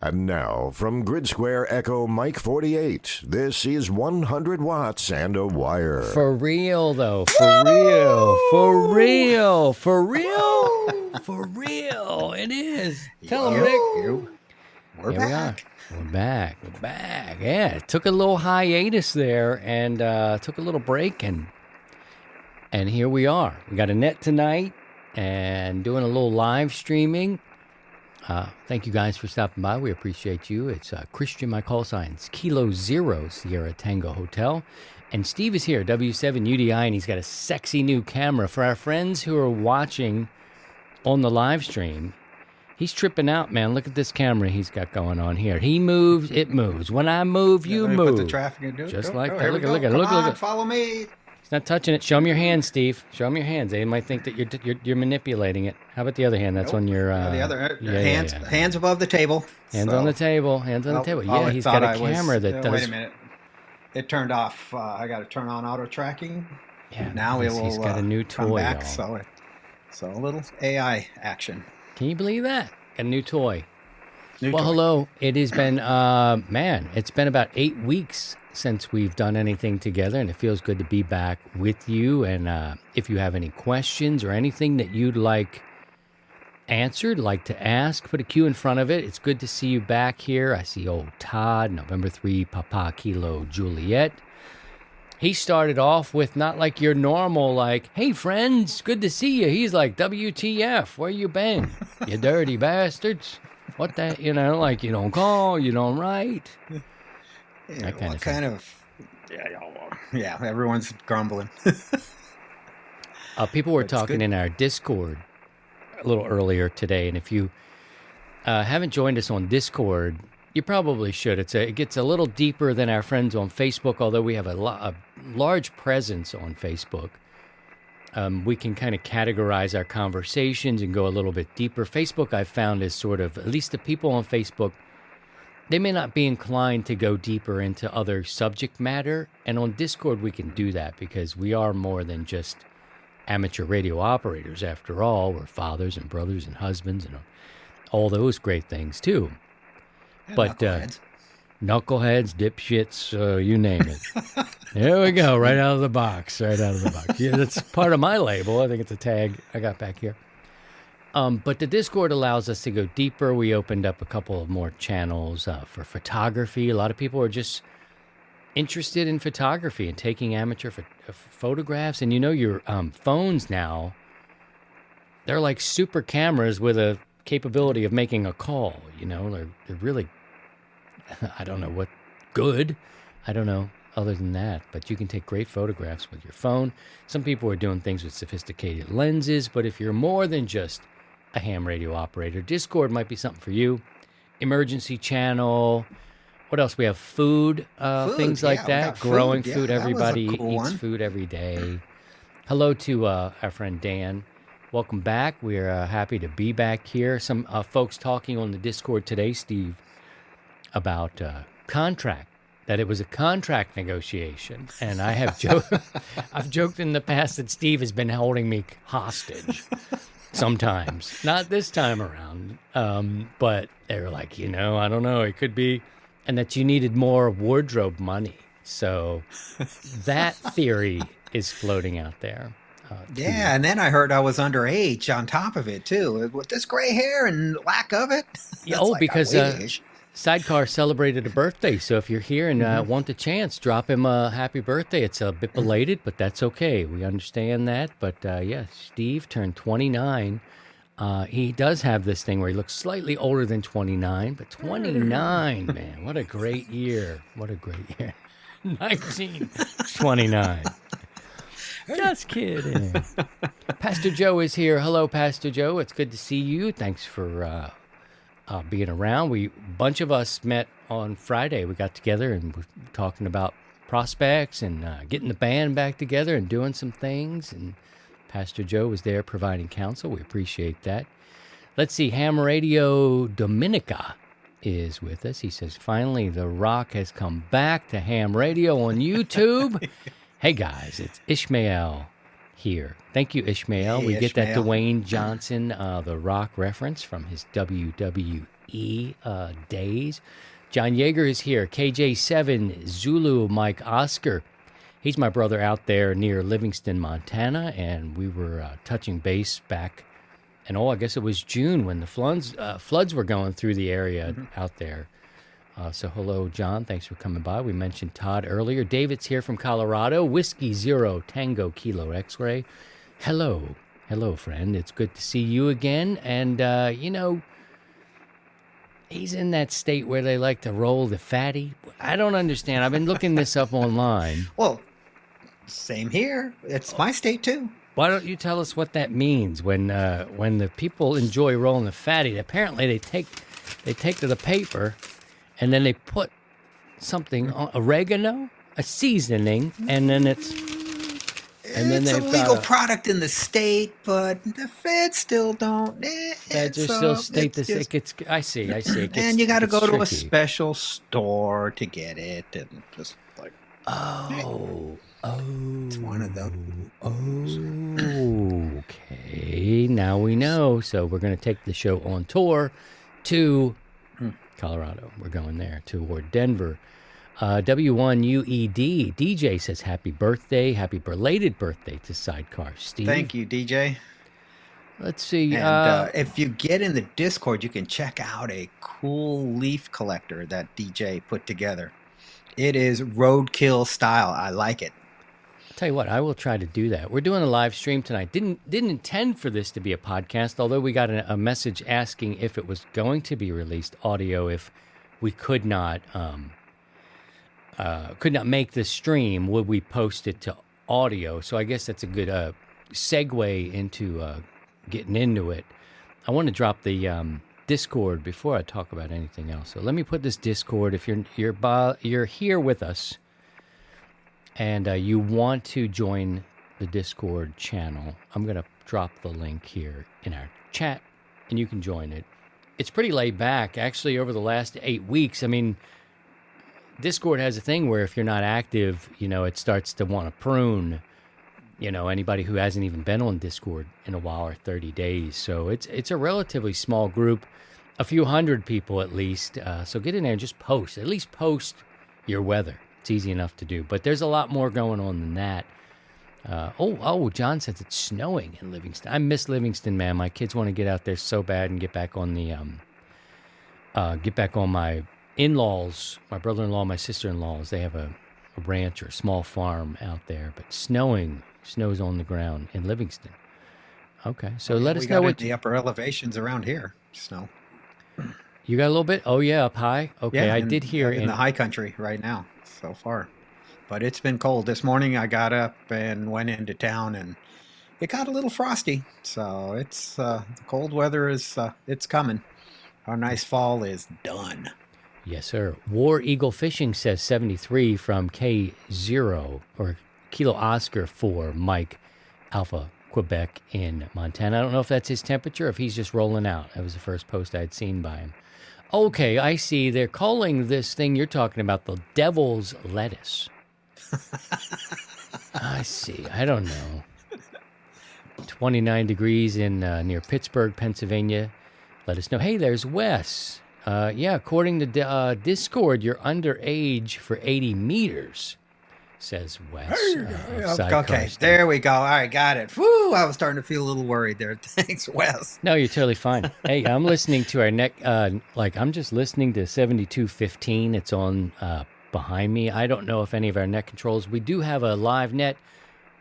And now, from Grid Square Echo Mike 48, this is 100 watts and a wire. For real, though. For real. For real. For real. For real. It is. Tell them, Nick. We're back. We're back. We're back. Yeah, it took a little hiatus there and took a little break, and here we are. We got Annette tonight and doing a little live streaming. Thank you guys for stopping by. We appreciate you. It's Christian, my call signs, Kilo Zero Sierra Tango Hotel. And Steve is here, W7UDI, and he's got a sexy new camera. For our friends who are watching on the live stream, he's tripping out, man. Look at this camera he's got going on here. He moves, it moves. When I move, you move. Put the traffic into it. Just like that. Look at. Follow me. He's not touching it. Show him your hands, Steve. Show him your hands. They might think that you're manipulating it. How about the other hand? That's on your the other hands above the table. Hands on the table. Hands on the table. Yeah, he's got a camera that does. Wait a minute. It turned off. I got to turn on auto tracking. Yeah. Now it will. He's got a new toy. Come back, so a little AI action. Can you believe that? Got a new toy. Hello. It has been it's been about 8 weeks since we've done anything together, and it feels good to be back with you. And if you have any questions or anything that you'd like answered, like to ask, put a Q in front of it. It's good to see you back here. I see old Todd, November 3, Papa Kilo Juliet. He started off with not like your normal, like, hey, friends, good to see you. He's like, WTF, where you been? You dirty bastards. What that, like you don't call, you don't write. Yeah, Yeah, everyone's grumbling. People were talking in our Discord a little earlier today, and if you haven't joined us on Discord, you probably should. It gets a little deeper than our friends on Facebook, although we have a large presence on Facebook. We can kind of categorize our conversations and go a little bit deeper. Facebook, I've found, is sort of, at least the people on Facebook, they may not be inclined to go deeper into other subject matter. And on Discord, we can do that because we are more than just amateur radio operators. After all, we're fathers and brothers and husbands and all those great things, too. But knuckleheads, dipshits, you name it. There we go, right out of the box, Yeah, that's part of my label. I think it's a tag I got back here. But the Discord allows us to go deeper. We opened up a couple of more channels for photography. A lot of people are just interested in photography and taking amateur photographs. And your phones now, they're like super cameras with a capability of making a call. They're really, I don't know what good. I don't know other than that. But you can take great photographs with your phone. Some people are doing things with sophisticated lenses. But if you're more than just a ham radio operator, Discord might be something for you. Emergency channel. What else? We have food, things like that. Growing food. Everybody eats food every day. Hello to our friend Dan. Welcome back. We're happy to be back here. Some folks talking on the Discord today, Steve, about contract. That it was a contract negotiation, and I have I've joked in the past that Steve has been holding me hostage. Sometimes, not this time around, but they were like, I don't know, it could be, and that you needed more wardrobe money. So that theory is floating out there. And then I heard I was underage on top of it, too. With this gray hair and lack of it. Because Sidecar celebrated a birthday, so if you're here and want the chance, drop him a happy birthday. It's a bit belated, but that's okay. We understand that. But Steve turned 29. He does have this thing where he looks slightly older than 29, but 29, man, what a great year. 1929. Just kidding. Pastor Joe is here. Hello, Pastor Joe. It's good to see you. Thanks for being around. A bunch of us met on Friday. We got together and we're talking about prospects and getting the band back together and doing some things. And Pastor Joe was there providing counsel. We appreciate that. Let's see. Ham Radio Dominica is with us. He says, finally, The Rock has come back to Ham Radio on YouTube. Hey, guys, it's Ishmael here. Thank you, Ishmael. Hey, we get Ishmael. that Dwayne Johnson, The Rock reference from his WWE days. John Yeager is here. KJ7 Zulu Mike Oscar. He's my brother out there near Livingston, Montana, and we were touching base back. And I guess it was June when the floods were going through the area out there. So hello, John. Thanks for coming by. We mentioned Todd earlier. David's here from Colorado. Whiskey Zero Tango Kilo X-Ray. Hello. Hello, friend. It's good to see you again. And, he's in that state where they like to roll the fatty. I don't understand. I've been looking this up online. Well, same here. It's my state, too. Why don't you tell us what that means when the people enjoy rolling the fatty? Apparently, they take to the paper, and then they put something on oregano, a seasoning, and then it's a legal product in the state, but the feds still don't. Feds are still state this. It gets. I see. It gets, and you got to go to tricky. a special store to get it, and just like. It's one of those. Okay, now we know. So we're going to take the show on tour to Colorado. We're going there toward Denver. W1UED DJ says happy belated birthday to Sidecar Steve. Thank you, DJ. Let's see. And if you get in the Discord, you can check out a cool leaf collector that DJ put together. It is roadkill style. I like it. Tell you what, I will try to do that. We're doing a live stream tonight. Didn't intend for this to be a podcast, although we got a message asking if it was going to be released audio if we could not make the stream. Would we post it to audio? So I guess that's a good segue into getting into it. I want to drop the Discord before I talk about anything else. So let me put this Discord. If you're here with us, and you want to join the Discord channel, I'm going to drop the link here in our chat, and you can join it. It's pretty laid back. Actually, over the last 8 weeks, I mean, Discord has a thing where if you're not active, it starts to want to prune, anybody who hasn't even been on Discord in a while or 30 days. So it's a relatively small group, a few hundred people at least. So get in there and just post. At least post your weather. It's easy enough to do, but there's a lot more going on than that. John says it's snowing in Livingston. I miss Livingston, man. My kids want to get out there so bad and get back on my in-laws, my brother-in-law, my sister-in-laws. They have a ranch or a small farm out there, but snows on the ground in Livingston. Okay, so let us know what the upper elevations around here. Snow. You got a little bit? Oh yeah, up high. Okay, I did hear in the high country right now so far, but it's been cold. This morning I got up and went into town, and it got a little frosty. So it's the cold weather is it's coming. Our nice fall is done. Yes, sir. War Eagle Fishing says 73 from K0 or Kilo Oscar 4 Mike Alpha Quebec in Montana. I don't know if that's his temperature, if he's just rolling out. That was the first post I'd seen by him. Okay, I see. They're calling this thing you're talking about the devil's lettuce. I see. I don't know. 29 degrees in near Pittsburgh, Pennsylvania. Let us know. Hey, there's Wes. According to Discord, you're underage for 80 meters, says Wes. Okay, there we go. All right, got it. Woo, I was starting to feel a little worried there. Thanks, Wes. No, you're totally fine. Hey, I'm listening to our I'm just listening to 7215. It's on behind me. I don't know if any of our net controls. We do have a live net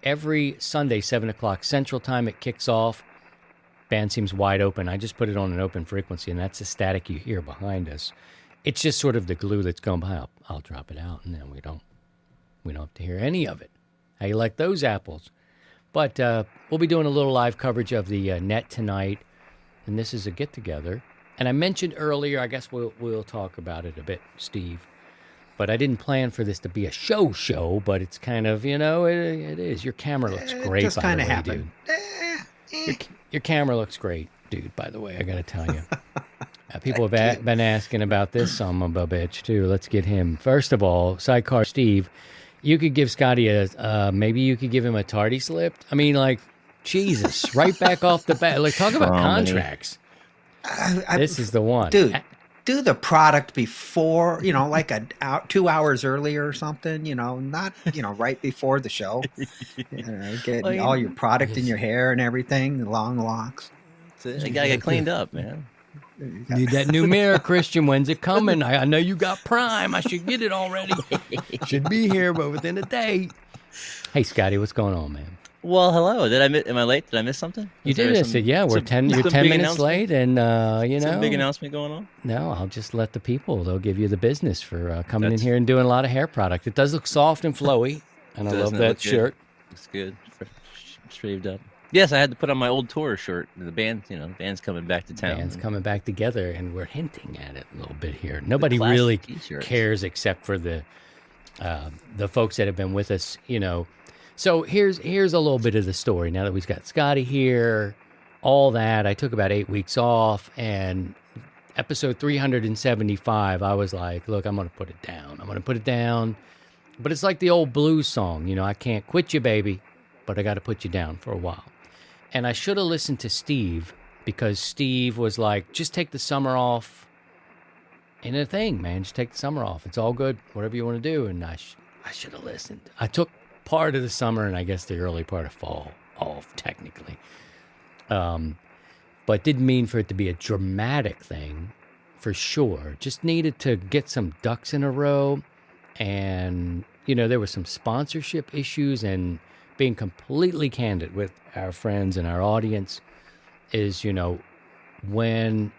every Sunday, 7 o'clock Central Time. It kicks off. Band seems wide open. I just put it on an open frequency, and that's the static you hear behind us. It's just sort of the glue that's going by. I'll drop it out, and then we don't have to hear any of it. How you like those apples? But we'll be doing a little live coverage of the net tonight, and this is a get-together. And I mentioned earlier, I guess we'll talk about it a bit, Steve. But I didn't plan for this to be a show, but it's kind of, it is. Your camera looks great, just by the way, happened. dude. Your camera looks great, dude, by the way, I got to tell you. People have been asking about this son of a bitch, too. Let's get him. First of all, Sidecar Steve, you could give Scotty maybe you could give him a tardy slip. I mean, like, Jesus, right back off the bat. Like, talk about contracts. This is the one. Dude, do the product before, like 2 hours earlier or something, not, right before the show. Get all your product in your hair and everything, the long locks. You gotta get cleaned up, man. Need that new mirror, Christian. When's it coming? I know you got Prime. I should get it already. Should be here, but within a day. Hey, Scotty, what's going on, man? Well, hello. Am I late? Did I miss something? You did miss it. Yeah, you're 10 minutes late, and some big announcement going on. No, I'll just let the people. They'll give you the business for coming in here and doing a lot of hair product. It does look soft and flowy, and I love that shirt. Looks good. Shaved up. Yes, I had to put on my old tour shirt. The band, band's coming back to town. Band's coming back together, and we're hinting at it a little bit here. Nobody really cares except for the folks that have been with us, So here's a little bit of the story. Now that we've got Scotty here, all that, I took about 8 weeks off, and episode 375, I was like, look, I'm going to put it down. But it's like the old blues song, I can't quit you, baby, but I got to put you down for a while. And I should have listened to Steve, because Steve was like, just take the summer off. Ain't a thing, man. Just take the summer off. It's all good, whatever you want to do. And I should have listened. I took part of the summer and I guess the early part of fall off, technically. But didn't mean for it to be a dramatic thing, for sure. Just needed to get some ducks in a row. And, there were some sponsorship issues, and being completely candid with our friends and our audience is, when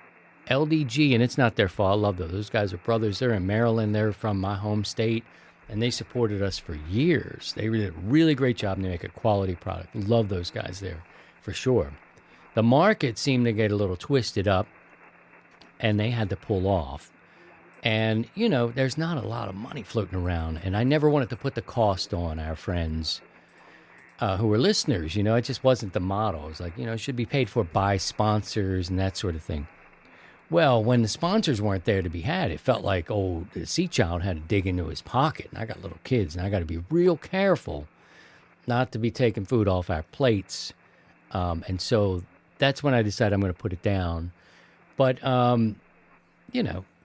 LDG, and it's not their fault, I love those. Those guys are brothers. They're in Maryland. They're from my home state, and they supported us for years. They did a really great job, and they make a quality product. Love those guys there, for sure. The market seemed to get a little twisted up, and they had to pull off. And, there's not a lot of money floating around, and I never wanted to put the cost on our friends who were listeners. It just wasn't the model. It was like, it should be paid for by sponsors and that sort of thing. Well, when the sponsors weren't there to be had, it felt like, the Sea Child had to dig into his pocket. And I got little kids, and I got to be real careful not to be taking food off our plates. And so that's when I decided I'm going to put it down. But, of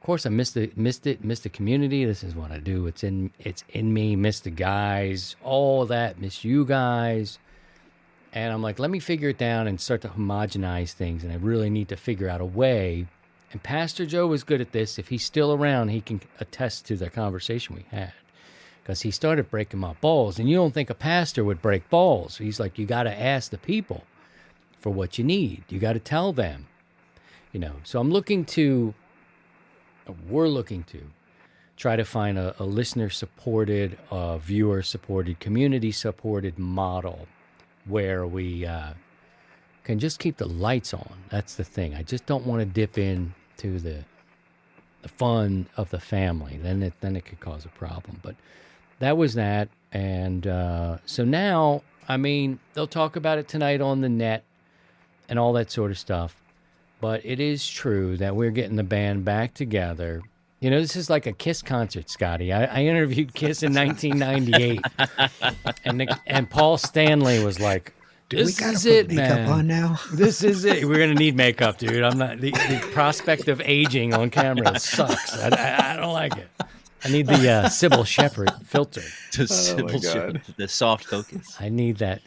course, I missed the community. This is what I do. It's in me. Miss the guys, all that. Miss you guys. And I'm like, let me figure it down and start to homogenize things. And I really need to figure out a way. And Pastor Joe was good at this. If he's still around, he can attest to the conversation we had. Because he started breaking my balls. And you don't think a pastor would break balls. He's like, you got to ask the people for what you need. You got to tell them. So we're looking to try to find a listener-supported, viewer-supported, community-supported model where we can just keep the lights on. That's the thing. I just don't want to dip into the fun of the family. Then it could cause a problem. But that was that. And so now, they'll talk about it tonight on the net and all that sort of stuff. But it is true that we're getting the band back together. This is like a Kiss concert, Scotty. I interviewed Kiss in 1998, and Paul Stanley was like, "This is it, man. On now. This is it. We're gonna need makeup, dude. I'm not the prospect of aging on camera sucks. I don't like it. I need the Sybil Shepherd filter. The soft focus. I need that.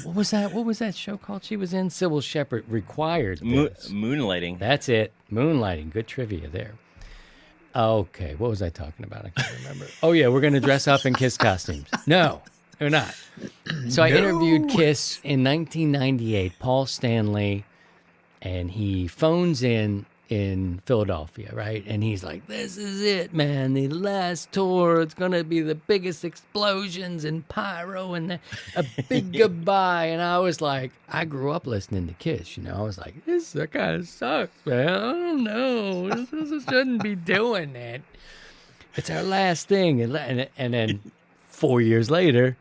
What was that show called she was in? Sybil Shepherd required this. Moonlighting. That's it. Moonlighting. Good trivia there. Okay, what was I talking about? I can't remember. Oh, yeah, we're going to dress up in Kiss costumes. No, we're not. So I interviewed Kiss in 1998, Paul Stanley, and he phones in Philadelphia, right? And he's like, this is it, man. The last tour. It's going to be the biggest explosions and pyro and a big goodbye. And I was like, I grew up listening to Kiss, I was like, this kind of sucks, man. I don't know. This shouldn't be doing that. It's our last thing. And then 4 years later,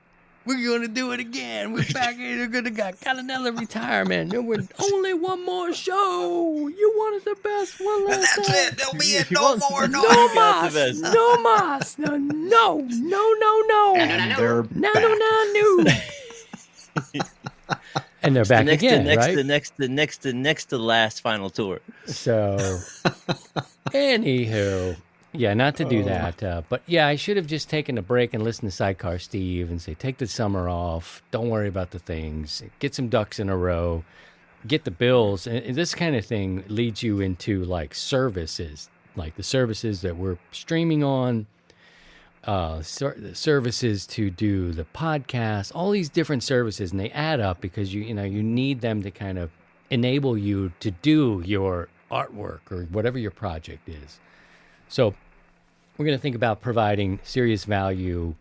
we're going to do it again. We're back here. We're going to got another retirement. There was only one more show. You wanted the best one last time. That's it. There'll be no more. No mas. No mas. No. No. And they're back. No. And they're back again, right? The next to last final tour. So, anywho, yeah, not to do that. But yeah, I should have just taken a break and listened to Sidecar Steve and say, take the summer off. Don't worry about the things. Get some ducks in a row. Get the bills. And this kind of thing leads you into like services, like the services that we're streaming on, services to do the podcast, all these different services, and they add up because you need them to kind of enable you to do your artwork or whatever your project is. So we're going to think about providing serious value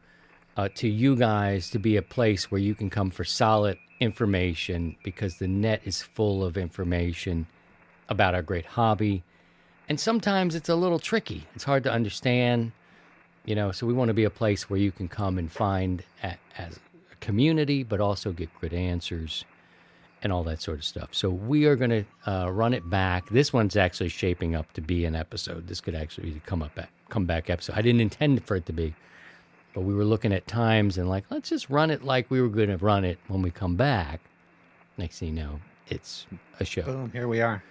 to you guys to be a place where you can come for solid information, because the net is full of information about our great hobby. And sometimes it's a little tricky. It's hard to understand, so we want to be a place where you can come and find as a community, but also get good answers and all that sort of stuff. So we are going to run it back. This one's actually shaping up to be an episode. This could actually come back episode. I didn't intend for it to be, but we were looking at times and like, let's just run it like we were going to run it when we come back. Next thing you know, it's a show. Boom, here we are.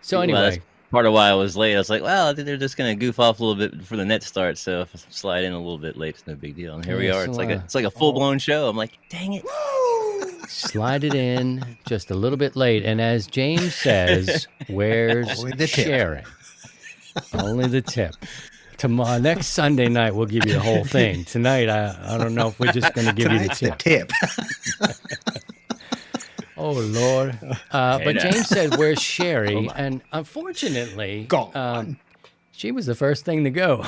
So anyway. Well, that's part of why I was late. I was like, well, I think they're just going to goof off a little bit before the net starts. So if I slide in a little bit late, it's no big deal. And here we are. So, It's like a full-blown show. I'm like, dang it. Slide it in just a little bit late. And as James says, where's Only the tip. sharing? Only the tip. Tomorrow, next Sunday night, we'll give you the whole thing. Tonight, I don't know if we're just going to give you the Tonight's the tip. tip. Oh, Lord. But no. James said, where's Sherry? And unfortunately, Gone. she was the first thing to go.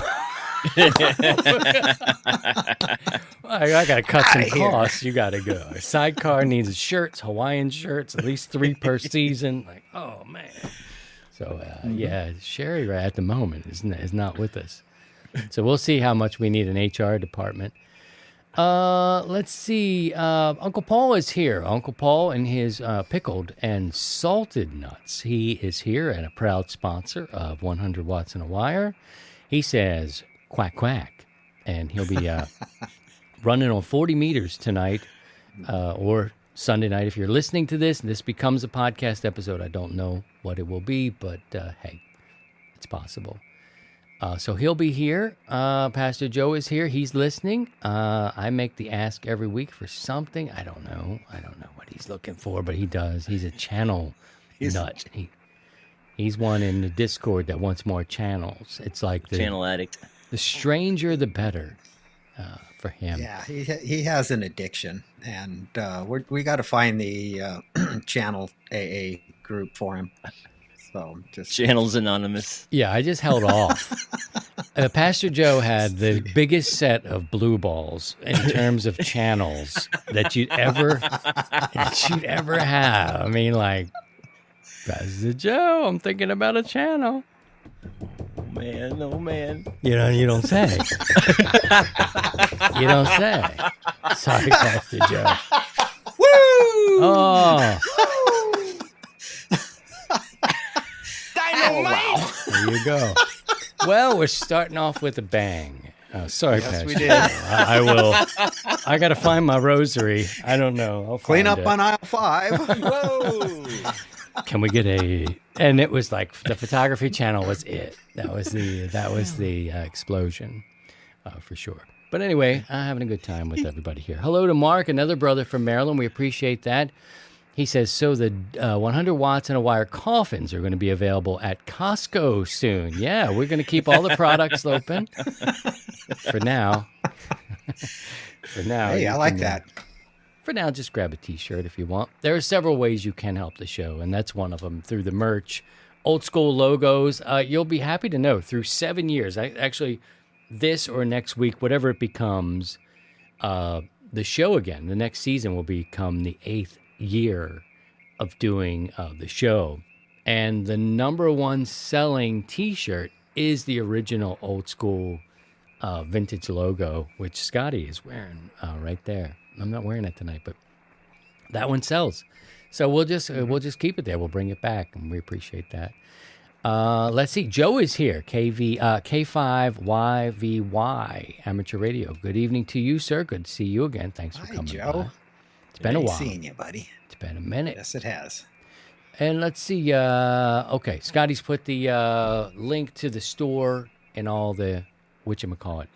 I got to cut some costs. You got to go. Sidecar needs shirts, Hawaiian shirts, at least 3 per season. Like, oh, man. So, yeah, Sherry right at the moment is not with us. So we'll see how much we need an HR department. Let's see. Uncle Paul is here. Uncle Paul and his pickled and salted nuts. He is here and a proud sponsor of 100 Watts and a Wire. He says, quack, quack. And he'll be running on 40 meters tonight or Sunday night. If you're listening to this and this becomes a podcast episode, I don't know what it will be, but hey, it's possible. So he'll be here. Pastor Joe is here. He's listening. I make the ask every week for something. I don't know what he's looking for, but he does. He's a channel nut. He's one in the Discord that wants more channels. It's like the Channel addict. The stranger, the better for him. Yeah, he has an addiction, and we got to find the channel AA group for him. So just Channels Anonymous. Yeah, I just held off. Pastor Joe had the biggest set of blue balls in terms of channels that you'd ever have. I mean, like, Pastor Joe, I'm thinking about a channel. Oh man. You don't say. You don't say. Sorry, Pastor Joe. woo! Oh, Oh, wow. there you go. Well, we're starting off with a bang. Oh, sorry, Yes, Pastor we did. Joe. I will. I got to find my rosary. I don't know. I'll Clean find up it. on aisle 5. Whoa. Can we get a? And it was like the photography channel was it. That was the explosion, for sure. But anyway, I'm having a good time with everybody here. Hello to Mark, another brother from Maryland. We appreciate that. He says, so the 100 Watts and a Wire coffins are going to be available at Costco soon. Yeah, we're going to keep all the products open for now. For now. Hey, I like that. For now, just grab a T-shirt if you want. There are several ways you can help the show, and that's one of them, through the merch. Old school logos. You'll be happy to know, through 7 years, actually this or next week, whatever it becomes, the show again, the next season will become the 8th year of doing the show. And the number one selling T-shirt is the original old school vintage logo, which Scotty is wearing right there. I'm not wearing it tonight, but that one sells. So we'll just keep it there. We'll bring it back, and we appreciate that. Let's see. Joe is here. K5YVY Amateur Radio. Good evening to you, sir. Good to see you again. Thanks for Hi, coming Joe. by. It's been a while. Seeing you, buddy. It's been a minute. Yes, it has. And let's see. Okay, Scotty's put the link to the store and all the whatchamacallit.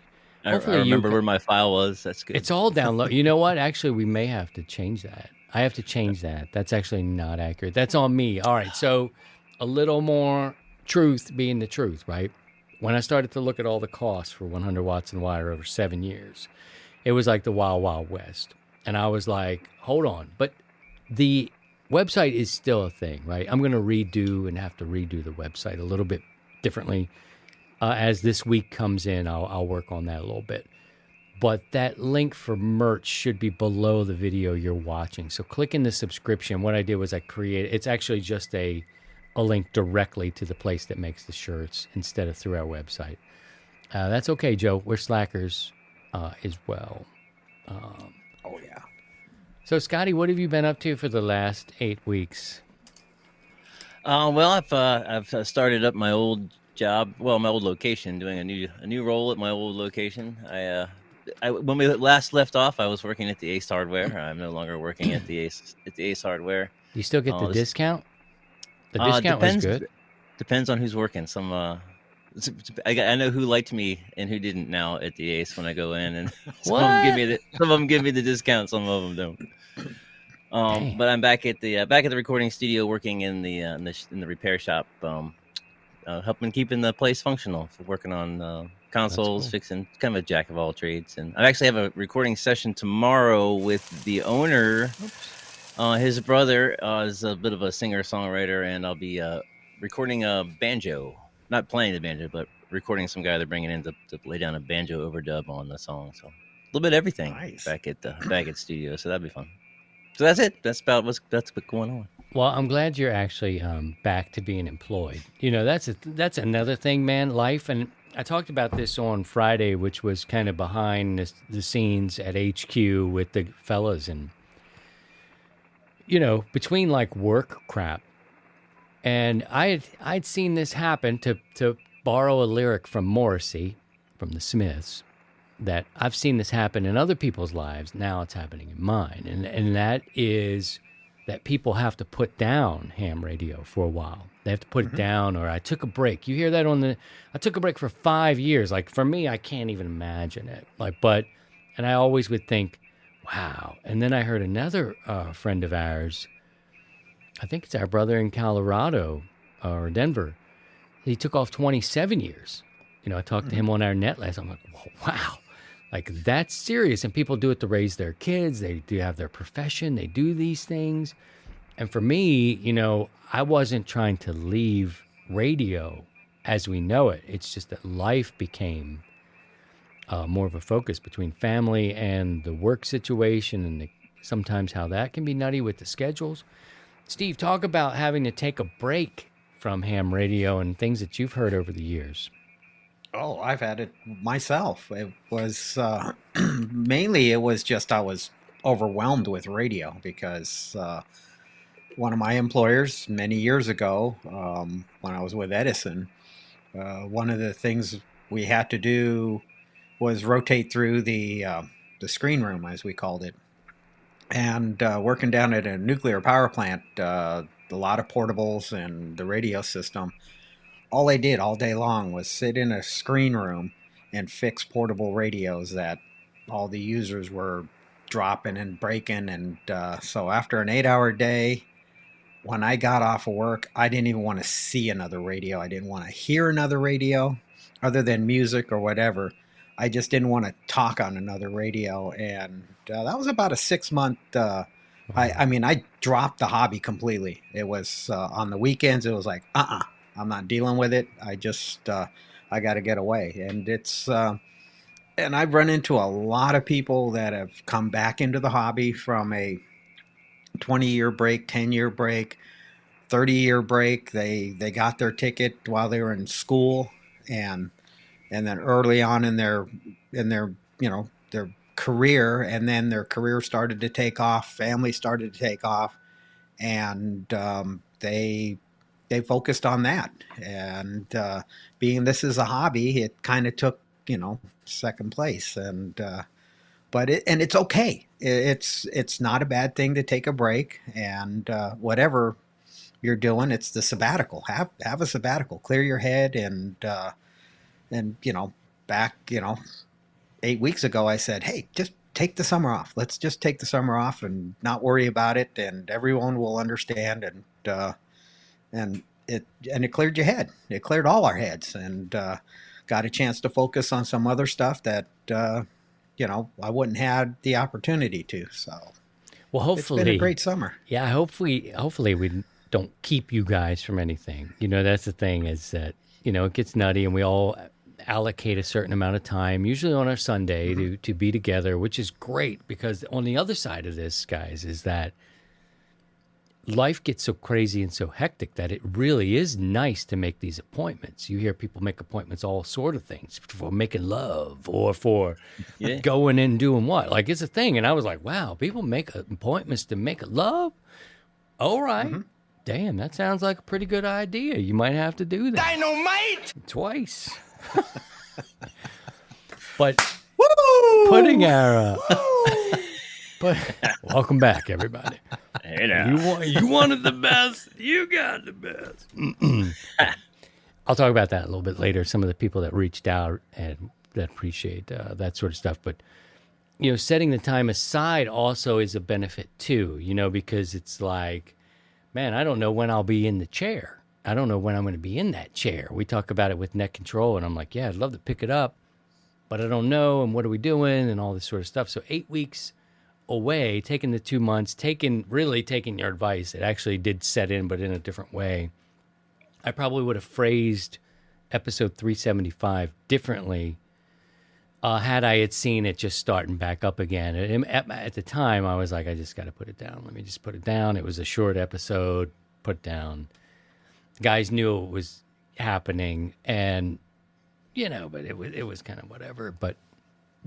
I remember where my file was. That's good. It's all download. You know what? Actually, we may have to change that. I have to change that. That's actually not accurate. That's on me. All right, so a little more truth being the truth, right? When I started to look at all the costs for 100 watts and wire over 7 years, it was like the Wild Wild West. And I was like, hold on. But the website is still a thing, right? I'm going to redo and have to redo the website a little bit differently. As this week comes in, I'll work on that a little bit. But that link for merch should be below the video you're watching. So click in the subscription. What I did was it's actually just a link directly to the place that makes the shirts instead of through our website. That's okay, Joe. We're slackers as well. Oh, yeah. So, Scotty, what have you been up to for the last 8 weeks? Well, I've started up my old job, my old location, doing a new role at my old location. When we last left off, I was working at the Ace Hardware. I'm no longer working at the Ace Hardware. Do you still get the discount? The discount was good. Depends on who's working. I know who liked me and who didn't now at the Ace when I go in, and some of them give me the discount, some of them don't. But I'm back at the recording studio, working in the repair shop, helping keeping the place functional, working on consoles, cool. Fixing, kind of a jack of all trades. And I actually have a recording session tomorrow with the owner. His brother is a bit of a singer-songwriter, and I'll be recording a banjo. Not playing the banjo, but recording some guy they're bringing in to lay down a banjo overdub on the song. So a little bit of everything back at studio. So that'd be fun. So that's it. That's what's going on. Well, I'm glad you're actually back to being employed. You know, that's another thing, man. Life, and I talked about this on Friday, which was kind of behind the scenes at HQ with the fellas, and you know, between like work crap. And I'd seen this happen, to borrow a lyric from Morrissey, from the Smiths, that I've seen this happen in other people's lives. Now it's happening in mine. And that is that people have to put down ham radio for a while. They have to put it down, or I took a break. You hear that I took a break for 5 years. Like for me, I can't even imagine it. And I always would think, wow. And then I heard another friend of ours, I think it's our brother in Colorado or Denver. He took off 27 years. You know, I talked to him on our net last. I'm like, wow, like that's serious. And people do it to raise their kids. They do have their profession. They do these things. And for me, you know, I wasn't trying to leave radio as we know it. It's just that life became more of a focus between family and the work situation, and sometimes how that can be nutty with the schedules. Steve, talk about having to take a break from ham radio and things that you've heard over the years. Oh, I've had it myself. It was mainly I was overwhelmed with radio because one of my employers many years ago, when I was with Edison, one of the things we had to do was rotate through the screen room, as we called it. And working down at a nuclear power plant, a lot of portables and the radio system, all I did all day long was sit in a screen room and fix portable radios that all the users were dropping and breaking. And so after an 8-hour day, when I got off of work, I didn't even want to see another radio. I didn't want to hear another radio other than music or whatever. I just didn't want to talk on another radio. And that was about a 6-month. I dropped the hobby completely. It was on the weekends. It was like, I'm not dealing with it. I got to get away. And it's, and I've run into a lot of people that have come back into the hobby from a 20-year break, 10-year break, 30-year break. They got their ticket while they were in school, and then early on in their their career, and then their career started to take off, family started to take off, and they focused on that. And being this is a hobby, it kind of took second place. And but it's okay. It's not a bad thing to take a break, and whatever you're doing, it's the sabbatical. Have a sabbatical. Clear your head, and back 8 weeks ago, I said, hey, just take the summer off. Let's just take the summer off and not worry about it, and everyone will understand. And it cleared your head. It cleared all our heads, and got a chance to focus on some other stuff that I wouldn't had the opportunity to. So, well, hopefully, it's been a great summer. Yeah, hopefully we don't keep you guys from anything. That's the thing, is that it gets nutty, and we all allocate a certain amount of time, usually on our Sunday, to be together, which is great, because on the other side of this, guys, is that life gets so crazy and so hectic that it really is nice to make these appointments. You hear people make appointments, all sort of things, for making love or for going and doing what. Like, it's a thing. And I was like, wow, people make appointments to make love? All right. Mm-hmm. Damn, that sounds like a pretty good idea. You might have to do that. Dynamite! Twice. But putting our... But welcome back, everybody. Hey now. You wanted the best. You got the best. I'll talk about that a little bit later. Some of the people that reached out and that appreciate that sort of stuff. But setting the time aside also is a benefit too. Because it's like, man, I don't know when I'll be in the chair. I don't know when I'm going to be in that chair. We talk about it with Net Control, and I'm like, yeah, I'd love to pick it up, but I don't know. And what are we doing? And all this sort of stuff. So 8 weeks away, taking the 2 months, taking your advice. It actually did set in, but in a different way. I probably would have phrased episode 375 differently had I had seen it just starting back up again. At the time, I was like, I just got to put it down. Let me just put it down. It was a short episode, put down. The guys knew it was happening, and, but it was kind of whatever. But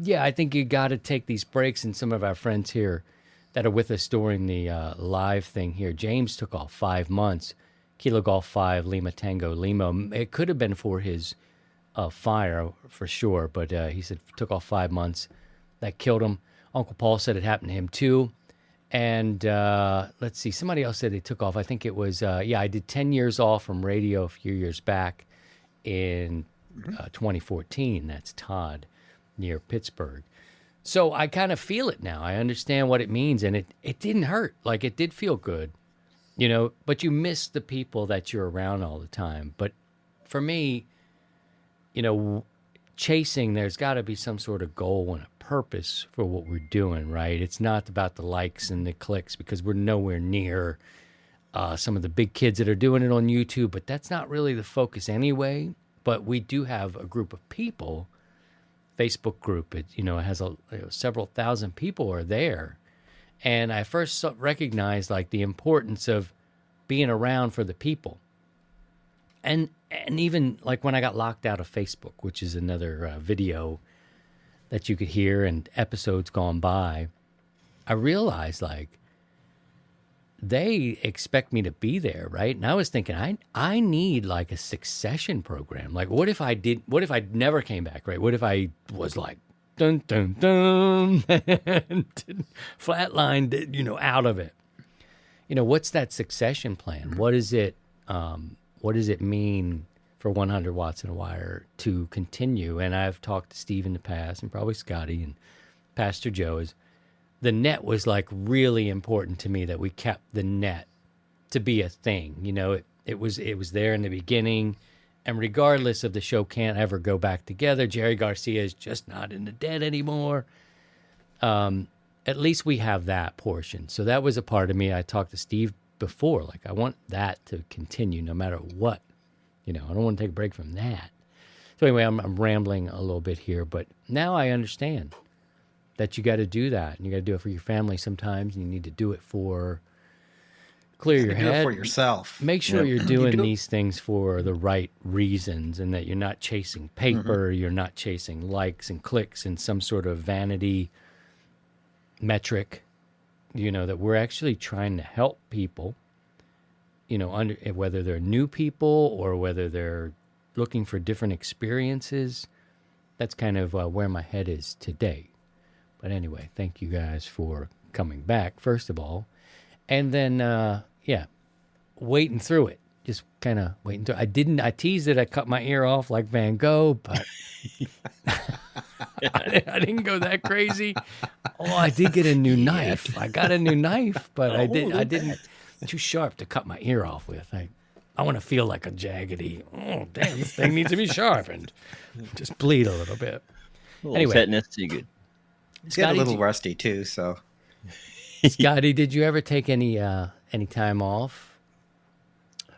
yeah, I think you got to take these breaks, and some of our friends here that are with us during the live thing here. James took off 5 months, Kilo Golf 5, Lima Tango Lima. It could have been for his fire for sure, but he said took off 5 months. That killed him. Uncle Paul said it happened to him too. And let's see, somebody else said they took off. I think it was, I did 10 years off from radio a few years back in 2014. That's Todd, near Pittsburgh. So I kind of feel it now. I understand what it means, and it didn't hurt. Like, it did feel good, but you miss the people that you're around all the time. But for me, chasing, there's got to be some sort of goal and a purpose for what we're doing, right? It's not about the likes and the clicks, because we're nowhere near some of the big kids that are doing it on YouTube, but that's not really the focus anyway. But we do have a group of people, Facebook group, it has several thousand people are there. And I first recognized like the importance of being around for the people. And even like when I got locked out of Facebook, which is another video that you could hear and episodes gone by, I realized like they expect me to be there, right? And I was thinking, I need like a succession program. Like, what if I never came back, right? What if I was like, dun, dun, dun, flatlined, out of it? What's that succession plan? What is it? What does it mean for 100 Watts in a Wire to continue? And I've talked to Steve in the past, and probably Scotty and Pastor Joe. Is the net was like really important to me, that we kept the net to be a thing. It was there in the beginning, and regardless of the show can't ever go back together. Jerry Garcia is just not in the dead anymore. At least we have that portion. So that was a part of me. I talked to Steve before, like, I want that to continue no matter what. I don't want to take a break from that. So anyway, I'm rambling a little bit here, but now I understand that you got to do that, and you got to do it for your family sometimes, and you need to do it for clear your head, do it for yourself. Make sure you're doing these things for the right reasons, and that you're not chasing paper, you're not chasing likes and clicks and some sort of vanity metric. That we're actually trying to help people, whether they're new people or whether they're looking for different experiences. That's kind of where my head is today. But anyway, thank you guys for coming back, first of all. And then, waiting through it. Just kind of waiting through. I teased it. I cut my ear off like Van Gogh, but I didn't go that crazy. Oh, I did get a new knife. I got a new knife, but I didn't. Too sharp to cut my ear off with. I want to feel like a jaggedy. Oh, damn, this thing needs to be sharpened. Just bleed a little bit. Anyway, tetanus, you good? It's got a little rusty too. So, Scotty, did you ever take any time off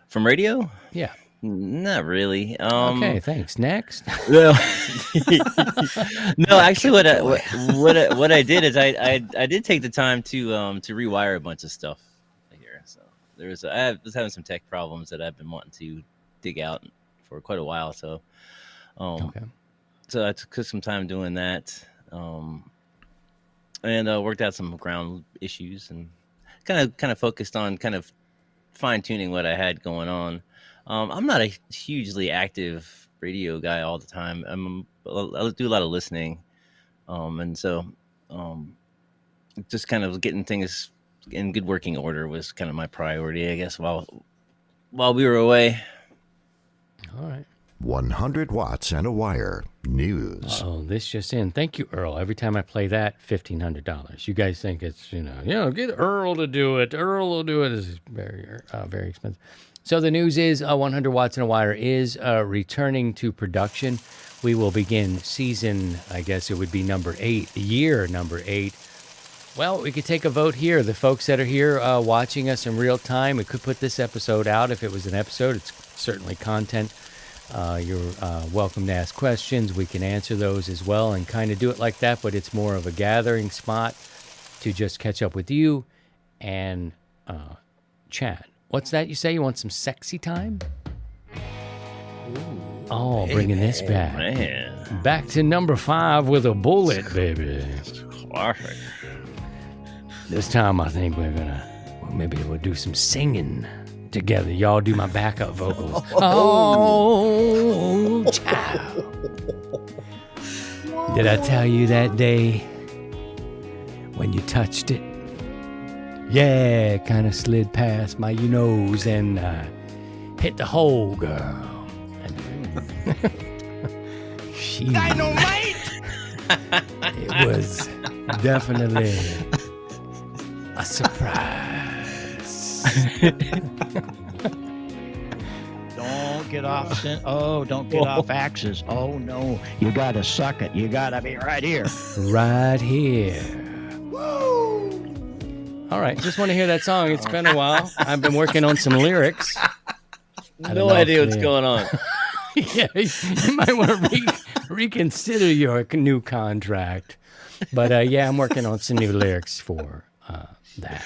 from radio? Yeah. Not really. Okay, thanks. Next. Well, no, actually, what I did is I did take the time to rewire a bunch of stuff here. So I was having some tech problems that I've been wanting to dig out for quite a while. So, so I took some time doing that, and worked out some ground issues and kind of focused on kind of fine tuning what I had going on. I'm not a hugely active radio guy all the time. I do a lot of listening, and so just kind of getting things in good working order was kind of my priority, I guess, while we were away. All right. 100 watts and a wire news. Oh, this just in. Thank you, Earl. Every time I play that, $1,500. You guys think it's, get Earl to do it. Earl will do it. It's very, very expensive. So the news is 100 watts and a wire is returning to production. We will begin season, I guess it would be year number 8. Well, we could take a vote here. The folks that are here watching us in real time, we could put this episode out if it was an episode. It's certainly content. You're welcome to ask questions. We can answer those as well and kind of do it like that, but it's more of a gathering spot to just catch up with you and chat. What's that you say? You want some sexy time? Ooh, bringing this back. Man. Back to number 5 with a bullet, baby. Perfect. This time I think maybe we'll do some singing together. Y'all do my backup vocals. Oh, child. Did I tell you that day when you touched it? Yeah, kind of slid past my nose and hit the hole, girl. She, Dynamite! It was definitely a surprise. Don't get off. Don't get off axis. Oh no, you gotta suck it. You gotta be right here. Right here. All right, just want to hear that song. It's been a while. I've been working on some lyrics. No idea what's going on. Yeah, you might want to reconsider your new contract. But I'm working on some new lyrics for that.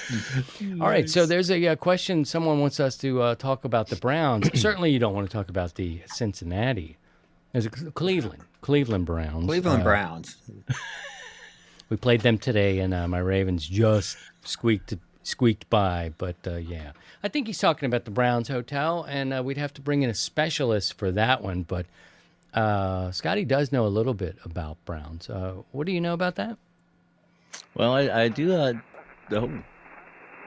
All right, so there's a question. Someone wants us to talk about the Browns. Certainly you don't want to talk about the Cincinnati. There's a Cleveland Browns. Cleveland Browns. We played them today, and my Ravens just squeaked by. But, I think he's talking about the Browns Hotel, and we'd have to bring in a specialist for that one. But Scotty does know a little bit about Browns. What do you know about that? Well, I do. Oh,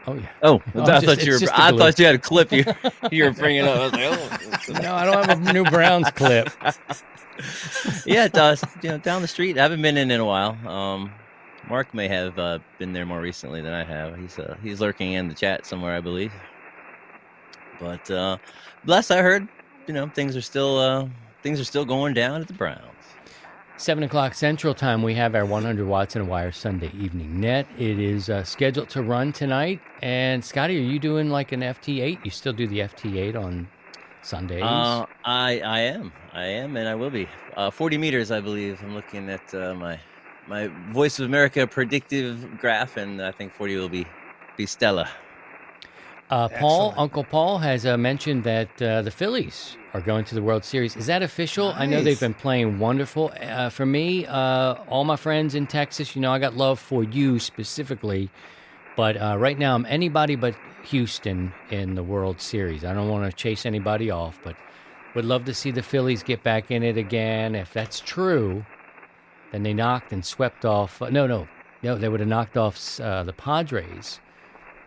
yeah. Oh, I thought you had a clip you were bringing up. I was like, No, I don't have a new Browns clip. Yeah, it does. Down the street. I haven't been in a while. Mark may have been there more recently than I have. He's lurking in the chat somewhere, I believe. But last I heard, things are still going down at the Browns. 7 o'clock Central Time, we have our 100 Watts and a Wire Sunday Evening Net. It is scheduled to run tonight. And Scotty, are you doing like an FT8? You still do the FT8 on Sundays? I am, and I will be. 40 meters, I believe. I'm looking at my Voice of America predictive graph, and I think 40 will be Stella. Uncle Paul has mentioned that the Phillies are going to the World Series. Is that official? Nice. I know they've been playing wonderful. For me, all my friends in Texas, I got love for you specifically. But right now, I'm anybody but Houston in the World Series. I don't want to chase anybody off, but would love to see the Phillies get back in it again. If that's true, then they knocked and swept off. No. No, they would have knocked off the Padres,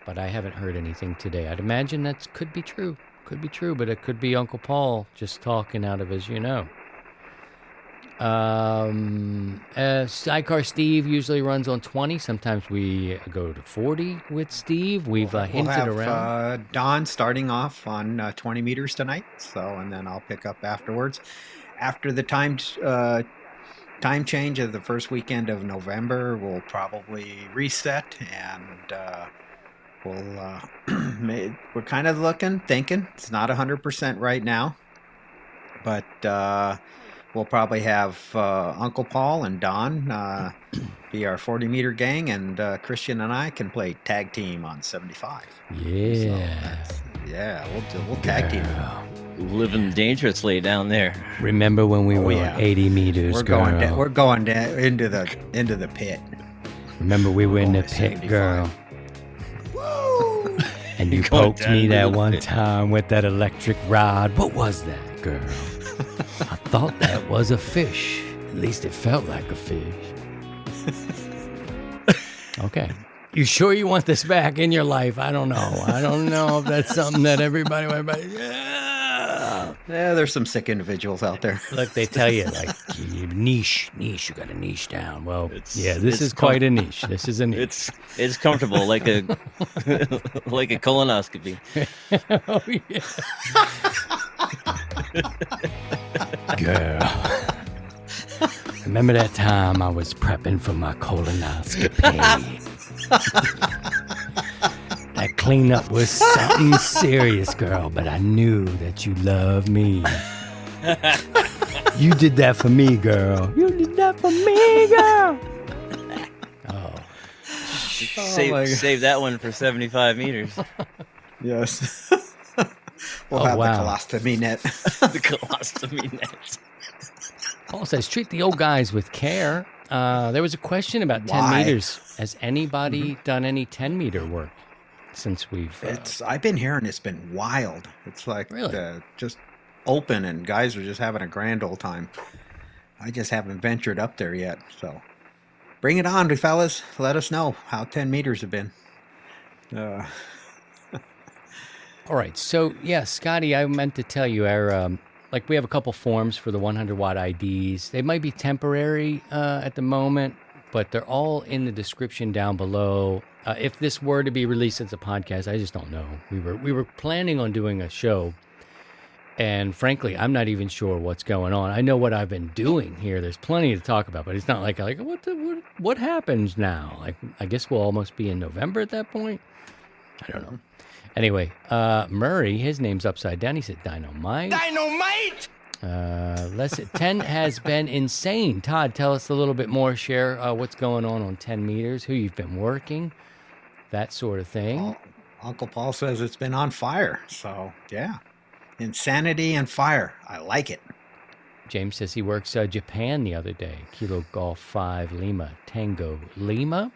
but I haven't heard anything today. I'd imagine that could be true. Could be true, but it could be Uncle Paul just talking out of his, Sidecar Steve usually runs on 20. Sometimes we go to 40 with Steve. We've hinted we'll have, around. Don starting off on 20 meters tonight. And then I'll pick up afterwards. After the time change of the first weekend of November, we'll probably reset, and we're kind of thinking. It's not 100% right now, but we'll probably have Uncle Paul and Don be our 40-meter gang, and Christian and I can play tag team on 75. Yeah. We'll tag team. Living dangerously down there. Remember when we were on 80 meters, We're girl? going down into the pit. Remember we were in the pit, 75. girl? And you Going poked down me into that the one pit. time with that electric rod. What was that, girl? I thought that was a fish. At least it felt like a fish. Okay. You sure you want this back in your life? I don't know. I don't know if that's something that everybody. Yeah. Yeah, there's some sick individuals out there. Look, they tell you, like, niche, you got a niche down. Well, It's- this it's is quite a niche. This is a niche. It's comfortable, like a like a colonoscopy. Oh, yeah. Girl. Remember that time I was prepping for my colonoscopy? That cleanup was something serious, girl, but I knew that you loved me. You did that for me, girl. You did that for me, girl. Oh. my God. Save that one for 75 meters. Yes. We'll Oh, have wow. the colostomy net. The colostomy net. Paul says, treat the old guys with care. There was a question about 10 Why? meters. Has anybody done any 10-meter work since we've... I've been hearing it's been wild. It's like Really? just open, and guys are just having a grand old time. I just haven't ventured up there yet. So bring it on, fellas. Let us know how 10 meters have been. All right. So, yeah, Scotty, I meant to tell you, we have a couple forms for the 100-watt IDs. They might be temporary at the moment, but they're all in the description down below. If this were to be released as a podcast, I just don't know. We were planning on doing a show, and frankly, I'm not even sure what's going on. I know what I've been doing here. There's plenty to talk about, but it's not like what happens now? Like, I guess we'll almost be in November at that point. I don't know. Anyway, Murray, his name's upside down. He said dynamite. Dynamite! 10 has been insane. Todd, tell us a little bit more. Share what's going on 10 meters, who you've been working, that sort of thing. Uncle Paul says it's been on fire. So, yeah. Insanity and fire. I like it. James says he works Japan the other day. Kilo Golf 5 Lima Tango Lima.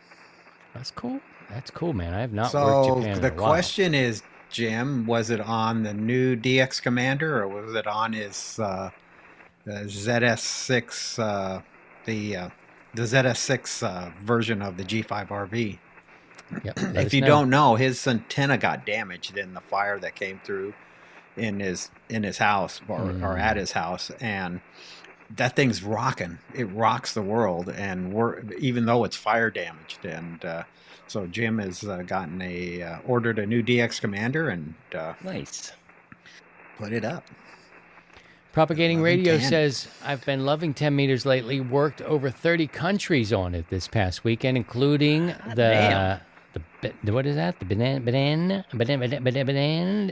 That's cool. That's cool, man. I have not worked So Japan the in a while. question is, Jim, was it on the new DX Commander, or was it on his the ZS6, the ZS6 version of the G5RV? Yep, let If us you know. don't know, his antenna got damaged in the fire that came through in his house or at his house, and that thing's rocking. It rocks the world, and even though it's fire damaged, and so Jim has ordered a new DX Commander and Nice. put it up. Propagating Loving Radio 10. says, I've been loving 10 meters lately, worked over 30 countries on it this past weekend, including the what is that? The Benin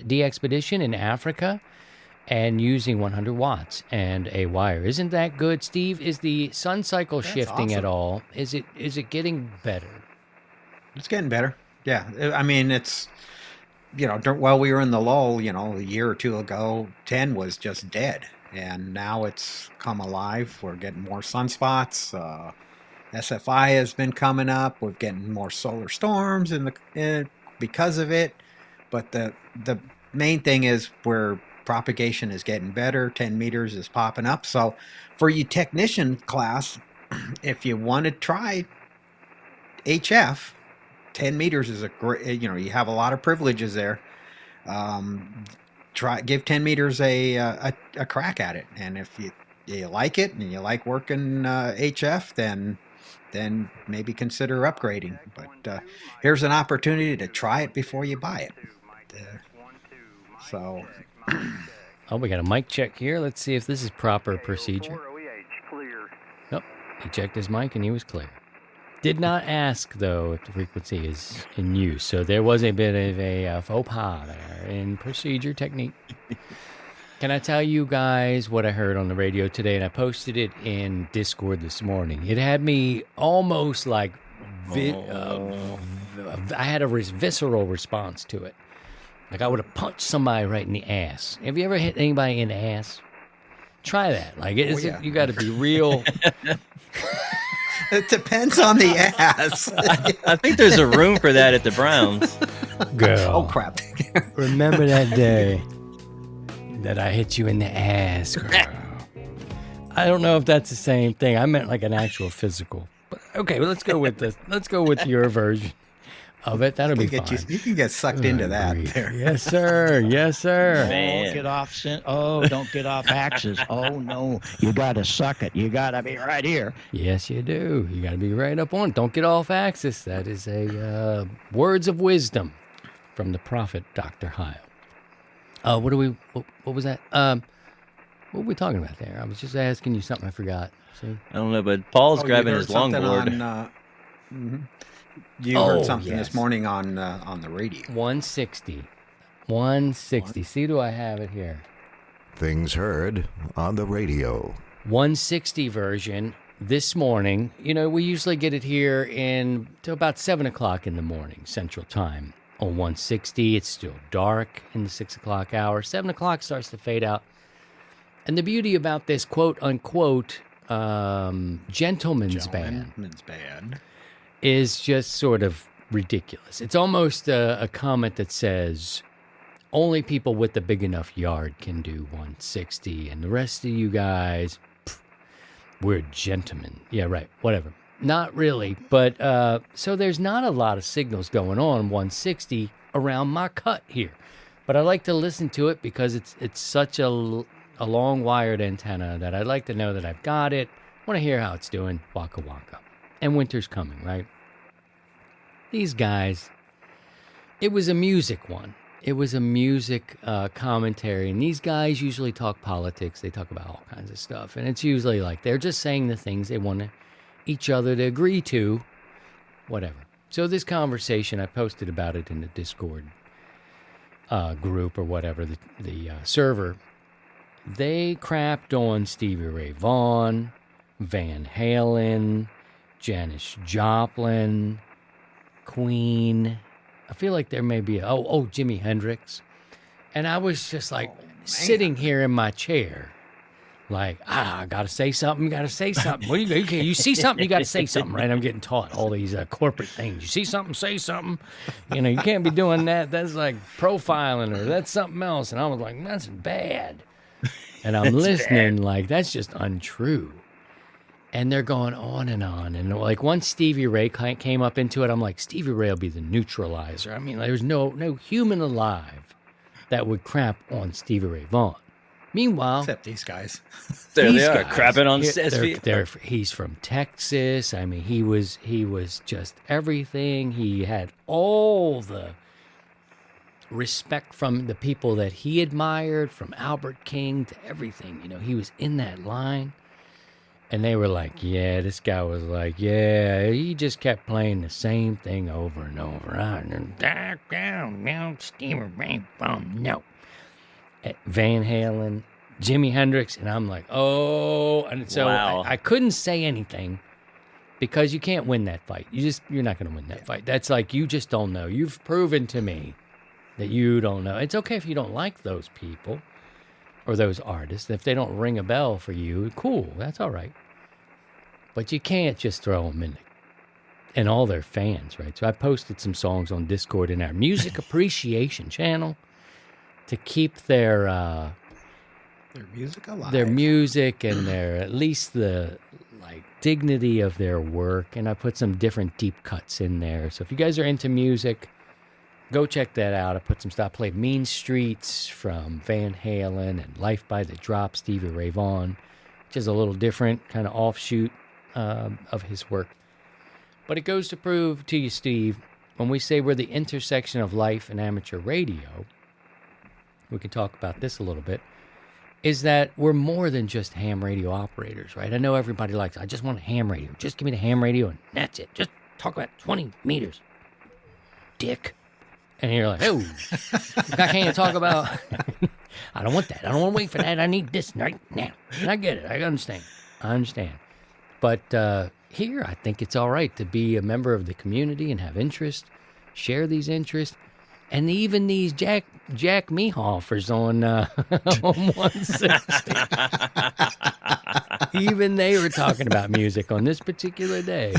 D-Expedition in Africa, and using 100 watts and a wire. Isn't that good, Steve? Is the sun cycle That's shifting at awesome. all? Is it getting better? It's getting better. Yeah, I mean, it's, while we were in the lull, a year or two ago, 10 was just dead, and now it's come alive. We're getting more sunspots. SFI has been coming up. We're getting more solar storms because of it. But the main thing is where propagation is getting better. 10 meters is popping up. So for you technician class, if you want to try HF, 10 meters is a great. You have a lot of privileges there. Give 10 meters a crack at it, and if you like it and you like working HF, then maybe consider upgrading. But here's an opportunity to try it before you buy it. So, oh, we got a mic check here. Let's see if this is proper procedure. Nope, he checked his mic and he was clear. Did not ask, though, if the frequency is in use. So there was a bit of a faux pas there in procedure technique. Can I tell you guys what I heard on the radio today? And I posted it in Discord this morning. It had me almost like I had a visceral response to it. Like I would have punched somebody right in the ass. Have you ever hit anybody in the ass? Try that. Like you got to be real. It depends on the ass. I think there's a room for that at the Browns. Girl. Oh, crap. Remember that day that I hit you in the ass, girl. I don't know if that's the same thing. I meant like an actual physical. But okay, well, let's go with this. Let's go with your version of it. That'll be fine. You can get sucked into that. There. Yes, sir. Yes, sir. Man. Don't get off axis. Oh no, you gotta suck it. You gotta be right here. Yes, you do. You got to be right up on it. Don't get off axis. That is a words of wisdom from the prophet Dr. Heil. What was that? What were we talking about there? I was just asking you something I forgot. See? I don't know, but Paul's grabbing you his heard something longboard. You heard something yes. this morning on the radio. 160. 160. See, do I have it here? Things heard on the radio. 160 version this morning. We usually get it here to about 7 o'clock in the morning, Central Time. On 160, it's still dark in the 6 o'clock hour. 7 o'clock starts to fade out. And the beauty about this quote-unquote gentleman's band is just sort of ridiculous. It's almost a comment that says, only people with a big enough yard can do 160, and the rest of you guys, we're gentlemen. Yeah, right, whatever. Not really, but so there's not a lot of signals going on 160 around my cut here. But I like to listen to it because it's such a long wired antenna that I'd like to know that I've got it. I want to hear how it's doing, waka waka. And winter's coming, right? These guys, it was a music one. It was a music commentary, and these guys usually talk politics. They talk about all kinds of stuff, and it's usually like they're just saying the things they want each other to agree to, whatever. So this conversation, I posted about it in the Discord group or whatever, the server. They crapped on Stevie Ray Vaughan, Van Halen, Janis Joplin, Queen. I feel like there may be Jimi Hendrix. And I was just like sitting here in my chair, like, I got to say something, got to say something. What do you see something, you got to say something, right? I'm getting taught all these corporate things. You see something, say something. You can't be doing that. That's like profiling, or that's something else. And I was like, that's bad. And I'm listening like, that's just untrue. And they're going on. And like once Stevie Ray came up into it, I'm like, Stevie Ray will be the neutralizer. I mean, there's no human alive that would crap on Stevie Ray Vaughan. Meanwhile, except these guys. There they are, crapping on SB. He's from Texas. I mean, he was just everything. He had all the respect from the people that he admired, from Albert King to everything. He was in that line. And they were like, yeah, this guy was like, yeah, he just kept playing the same thing over and over. No. Van Halen, Jimi Hendrix, and I'm like, oh. And so wow. I couldn't say anything because you can't win that fight. You're not going to win that fight. That's like, you just don't know. You've proven to me that you don't know. It's okay if you don't like those people or those artists. If they don't ring a bell for you, cool, that's all right. But you can't just throw them in and all their fans, right? So I posted some songs on Discord in our music appreciation channel to keep their music alive. Their music and their, at least the like dignity of their work, and I put some different deep cuts in there. So if you guys are into music, go check that out. I put some stuff. I played Mean Streets from Van Halen and Life by the Drop, Stevie Ray Vaughan, which is a little different kind of offshoot of his work. But it goes to prove to you, Steve, when we say we're the intersection of life and amateur radio, we can talk about this a little bit, is that we're more than just ham radio operators, right? I know everybody likes, I just want a ham radio. Just give me the ham radio and that's it. Just talk about 20 meters. Dick. And you're like, oh, I can't talk about, I don't want that. I don't want to wait for that. I need this right now. And I get it. I understand. But here, I think it's all right to be a member of the community and have interest, share these interests, and even these Jack Mehoffers on 160. Even they were talking about music on this particular day.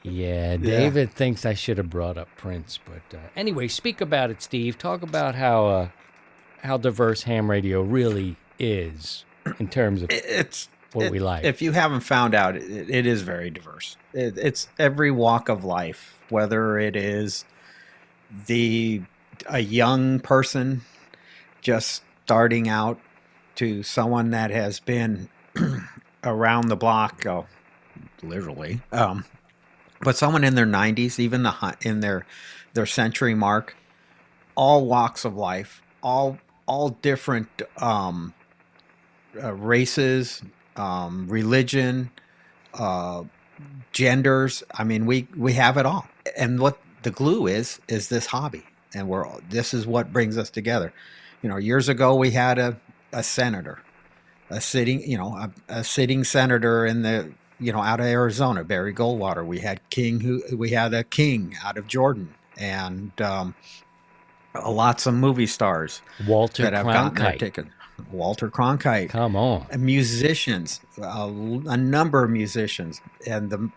Yeah, David thinks I should have brought up Prince, but anyway, speak about it, Steve. Talk about how diverse ham radio really is in terms of what we like. If you haven't found out, it is very diverse. It's every walk of life, whether it is a young person just starting out to someone that has been around the block, literally, but someone in their 90s, even in their century mark, all walks of life, all different races, religion, genders. I mean, we have it all. And what the glue is this hobby, and this is what brings us together. Years ago we had a senator, a sitting senator in the out of Arizona, Barry Goldwater. We had a king out of Jordan, and lots of movie stars. Walter Cronkite. Walter Cronkite. Come on. Musicians, a number of musicians, and the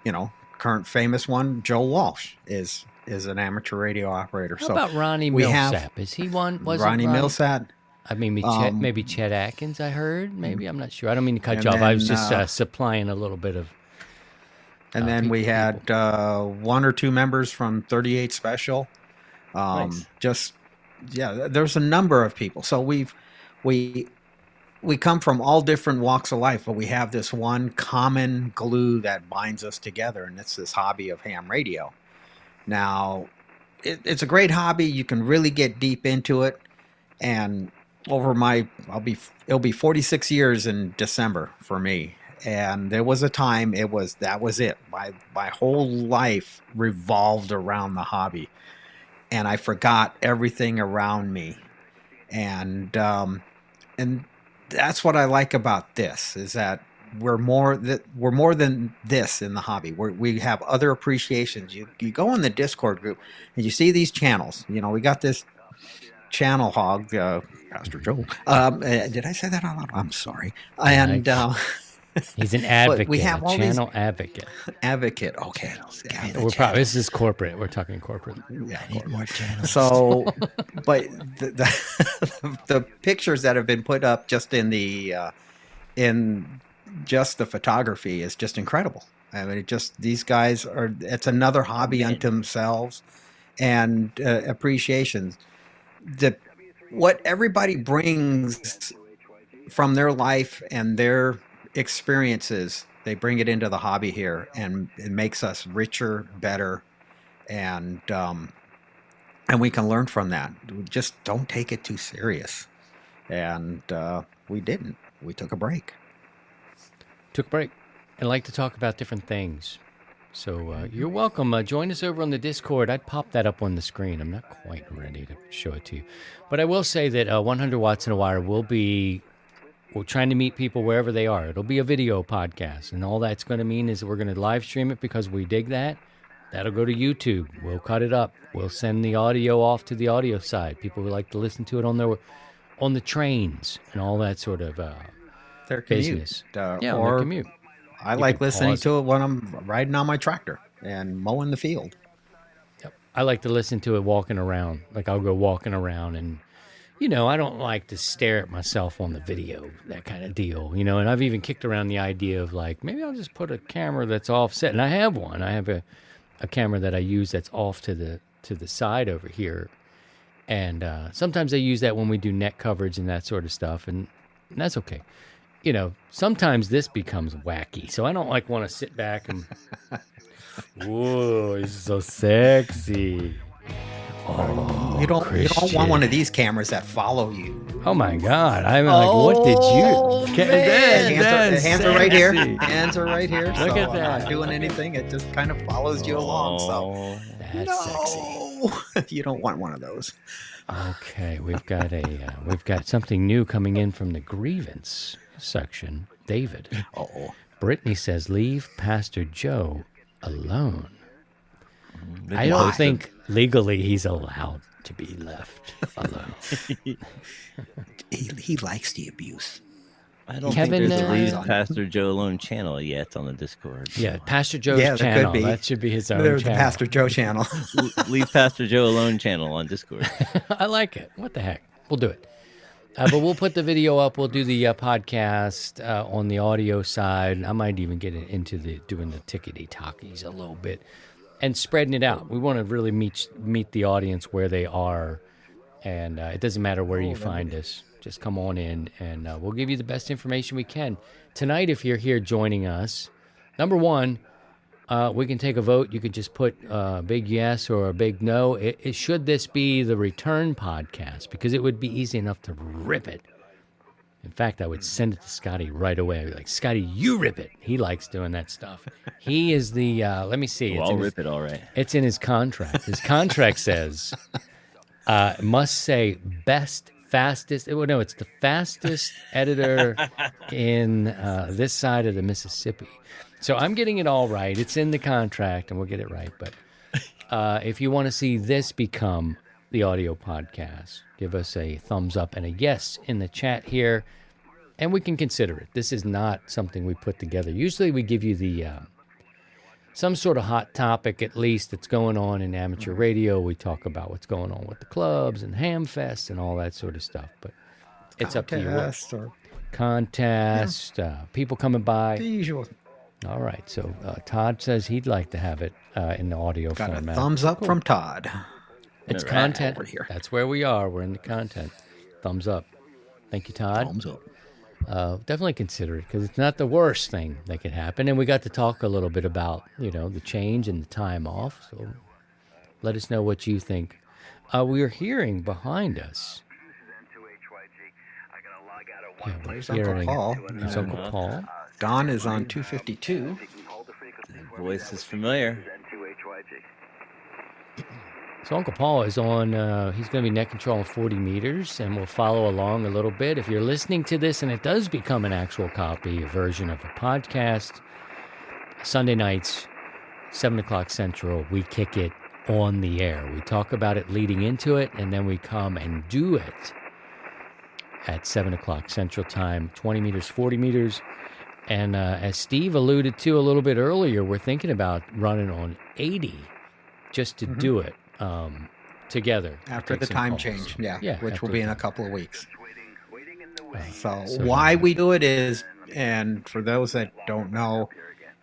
current famous one, Joe Walsh, is an amateur radio operator. How about Ronnie Millsap? Is he one? Ronnie Millsap? I mean, maybe Chet Atkins, I heard. Maybe, I'm not sure. I don't mean to cut you off. I was just supplying a little bit of... And then we had one or two members from 38 Special. Nice. There's a number of people. So we come from all different walks of life, but we have this one common glue that binds us together, and it's this hobby of ham radio. Now, it's a great hobby. You can really get deep into it, and it'll be 46 years in December for me. And there was a time that was it. My whole life revolved around the hobby, and I forgot everything around me. And that's what I like about this, is that we're more than this in the hobby. We have other appreciations. You go in the Discord group and you see these channels. We got this channel hog, Pastor Joe. Did I say that out loud? I'm sorry. And he's an advocate. We have all channel advocate. Advocate. Okay. This is corporate. We're talking corporate. Yeah, I need more channels. So, but the pictures that have been put up just in just the photography is just incredible. I mean, these guys it's another hobby unto themselves, and appreciations. What everybody brings from their life and their experiences, they bring it into the hobby here, and it makes us richer, better, and we can learn from that. We just don't take it too serious. And we didn't. We took a break. And like to talk about different things. So you're welcome. Join us over on the Discord. I'd pop that up on the screen. I'm not quite ready to show it to you. But I will say that 100 Watts in a Wire we're trying to meet people wherever they are. It'll be a video podcast. And all that's going to mean is we're going to live stream it because we dig that. That'll go to YouTube. We'll cut it up. We'll send the audio off to the audio side. People who like to listen to it on the trains and all that sort of their commute. business. Or their commute. I like listening to it when I'm riding on my tractor and mowing the field. Yep. I like to listen to it walking around. Like I'll go walking around and I don't like to stare at myself on the video, that kind of deal, and I've even kicked around the idea of like, maybe I'll just put a camera that's offset. And I have one. I have a camera that I use that's off to the side over here. And sometimes I use that when we do net coverage and that sort of stuff. And that's okay. Sometimes this becomes wacky. So I don't want to sit back and, whoa, he's so sexy. Oh, you don't want one of these cameras that follow you. Oh my God! I'm like, what did you? Hands are right here. Hands are right here. Look at that. I'm not doing anything. It just kind of follows you along. So That's sexy. You don't want one of those. Okay, we've got something new coming in from the grievance section. David. Brittany says, leave Pastor Joe alone. I don't think legally he's allowed to be left alone. He likes the abuse. I don't Kevin, think there's a Leave Pastor Joe Alone channel yet on the Discord. Yeah, Pastor Joe's channel. Could be. That should be his own There's channel. the Pastor Joe channel. Leave Pastor Joe Alone channel on Discord. I like it. What the heck? We'll do it. But we'll put the video up. We'll do the podcast on the audio side. I might even get into doing the tickety-talkies a little bit. And spreading it out. We want to really meet the audience where they are, and it doesn't matter where you find us. Just come on in, and we'll give you the best information we can. Tonight, if you're here joining us, number one, we can take a vote. You could just put a big yes or a big no. Should this be the return podcast? Because it would be easy enough to rip it. In fact, I would send it to Scotty right away. I'd be like, Scotty, you rip it. He likes doing that stuff. He is the, let me see. I'll rip it all right. It's in his contract. His contract says, must say best, fastest. Well, no, it's the fastest editor in this side of the Mississippi. So I'm getting it all right. It's in the contract, and we'll get it right. But if you want to see this become the audio podcast, give us a thumbs up and a yes in the chat here, and we can consider it. This is not something we put together. Usually we give you the some sort of hot topic, at least, that's going on in amateur radio. We talk about what's going on with the clubs and Hamfest and all that sort of stuff. But it's up to you. Contest, people coming by. The usual. All right. So Todd says he'd like to have it in the audio Got format. a thumbs up from Todd. It's Right. content. Over here. That's where we are. We're in the content. Thumbs up. Thank you, Todd. Thumbs up. Definitely consider it, because it's not the worst thing that could happen. And we got to talk a little bit about, the change and the time off. So let us know what you think. We're hearing behind us. Yeah, we're There's Uncle hearing- Paul. There's Uncle Paul. Don is on 252. Voice is familiar. So Uncle Paul is on, he's going to be net control on 40 meters, and we'll follow along a little bit. If you're listening to this and it does become an actual copy, a version of a podcast, Sunday nights, 7 o'clock Central, we kick it on the air. We talk about it leading into it, and then we come and do it at 7 o'clock Central Time, 20 meters, 40 meters. And as Steve alluded to a little bit earlier, we're thinking about running on 80 just to do it together. After Take the some time calls. change, Yeah, which after will be the in a time. couple of weeks. So So, why we do it is, and for those that don't know,